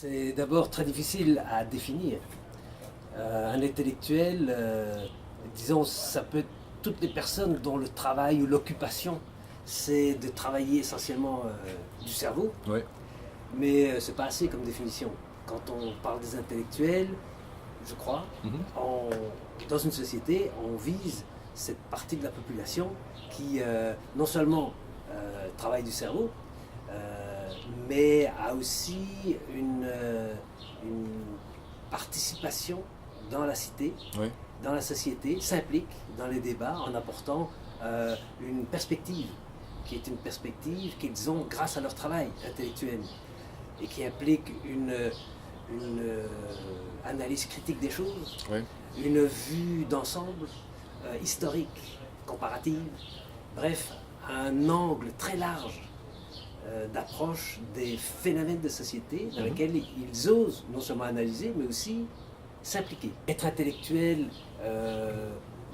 C'est d'abord très difficile à définir. Un intellectuel, disons, ça peut être toutes les personnes dont le travail ou l'occupation, c'est de travailler essentiellement du cerveau. Oui. Mais c'est pas assez comme définition. Quand on parle des intellectuels, je crois, dans une société, on vise cette partie de la population qui non seulement travaille du cerveau, mais a aussi une participation dans la cité, Oui. dans la société, s'implique dans les débats en apportant une perspective, qui est une perspective qu'ils ont grâce à leur travail intellectuel et qui implique une analyse critique des choses, Oui. une vue d'ensemble, historique, comparative, bref, un angle très large d'approche des phénomènes de société dans lesquels ils osent non seulement analyser, mais aussi s'impliquer. Être intellectuel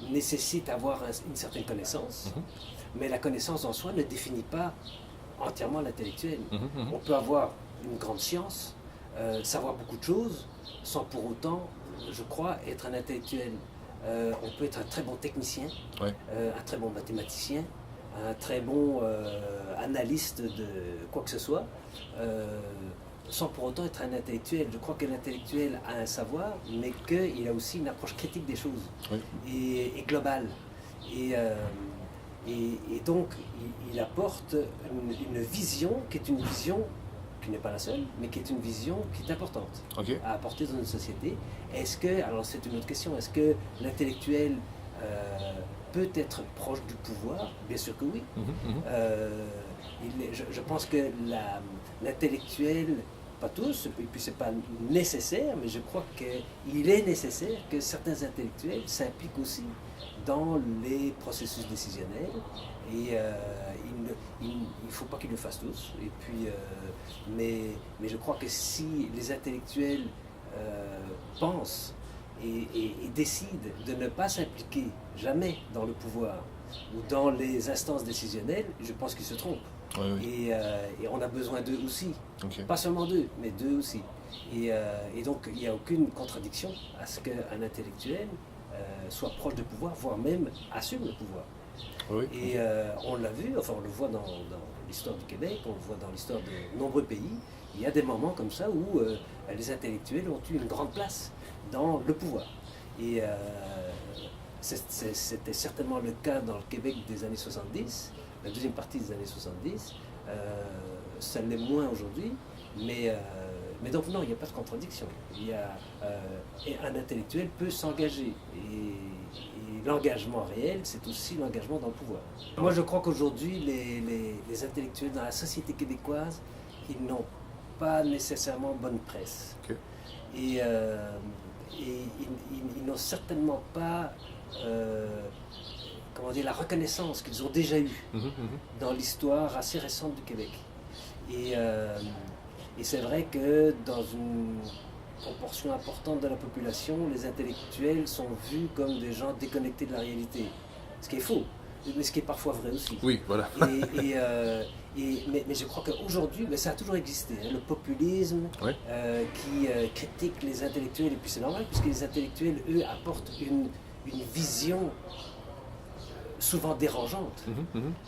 nécessite avoir une certaine connaissance, mais la connaissance en soi ne définit pas entièrement l'intellectuel. On peut avoir une grande science, savoir beaucoup de choses, sans pour autant, je crois, être un intellectuel. On peut être un très bon technicien, Ouais. un très bon mathématicien, un très bon analyste de quoi que ce soit, sans pour autant être un intellectuel. Je crois que l'intellectuel a un savoir, mais qu'il a aussi une approche critique des choses, Oui. et globale. Et donc, il apporte une vision qui est une vision qui n'est pas la seule, mais qui est une vision qui est importante Ok. à apporter dans une société. Est-ce que, alors c'est une autre question, est-ce que l'intellectuel peut être proche du pouvoir? Bien sûr que oui. Je pense que l'intellectuel, pas tous, et puis c'est pas nécessaire, mais je crois qu'il est nécessaire que certains intellectuels s'impliquent aussi dans les processus décisionnels, et il ne faut pas qu'ils le fassent tous. Et puis, mais je crois que si les intellectuels pensent et décident de ne pas s'impliquer jamais dans le pouvoir ou dans les instances décisionnelles, je pense qu'ils se trompent. Oui, oui. Et on a besoin d'eux aussi. Ok. Pas seulement d'eux, mais d'eux aussi. Et donc il n'y a aucune contradiction à ce qu'un intellectuel soit proche du pouvoir, voire même assume le pouvoir. Oui. Et on l'a vu, enfin on le voit dans l'histoire du Québec, on le voit dans l'histoire de nombreux pays. Il y a des moments comme ça où les intellectuels ont eu une grande place dans le pouvoir. Et c'était certainement le cas dans le Québec des années 70, la deuxième partie des années 70. Ça l'est moins aujourd'hui, mais donc non, il n'y a pas de contradiction. Et un intellectuel peut s'engager. Et l'engagement réel, c'est aussi l'engagement dans le pouvoir. Moi, je crois qu'aujourd'hui, les intellectuels dans la société québécoise, ils n'ont pas nécessairement bonne presse. Ok. Et ils n'ont certainement pas comment dire, la reconnaissance qu'ils ont déjà eue dans l'histoire assez récente du Québec. Et c'est vrai que dans une proportion importante de la population, les intellectuels sont vus comme des gens déconnectés de la réalité. Ce qui est faux, mais ce qui est parfois vrai aussi. Oui, voilà. Mais je crois qu'aujourd'hui, ça a toujours existé, hein, le populisme Ouais. qui critique les intellectuels, et puis c'est normal, puisque les intellectuels, eux, apportent une vision souvent dérangeante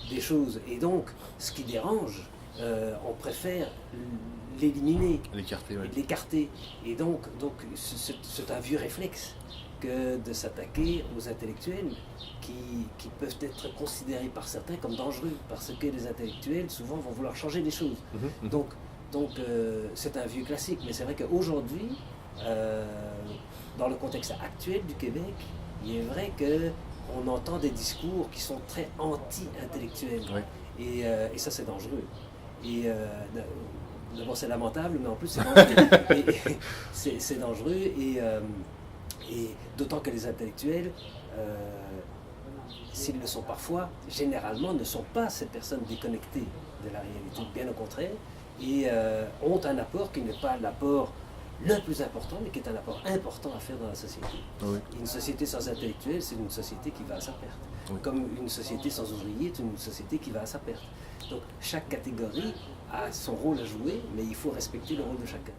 des choses. Et donc, ce qui dérange, on préfère l'éliminer, L'écarter, oui. l'écarter. Et donc c'est un vieux réflexe que de s'attaquer aux intellectuels qui peuvent être considérés par certains comme dangereux, parce que les intellectuels souvent vont vouloir changer les choses. Donc c'est un vieux classique, mais c'est vrai qu'aujourd'hui, dans le contexte actuel du Québec, il est vrai qu'on entend des discours qui sont très anti-intellectuels. Oui. Et ça, c'est dangereux. Et d'abord, c'est lamentable, mais en plus, c'est dangereux. C'est dangereux, et d'autant que les intellectuels, s'ils le sont parfois, généralement ne sont pas ces personnes déconnectées de la réalité, bien au contraire, et ont un apport qui n'est pas l'apport le plus important, mais qui est un apport important à faire dans la société. Oui. Une société sans intellectuels, c'est une société qui va à sa perte. Oui. Comme une société sans ouvriers est une société qui va à sa perte. Donc chaque catégorie a son rôle à jouer, mais il faut respecter le rôle de chacun.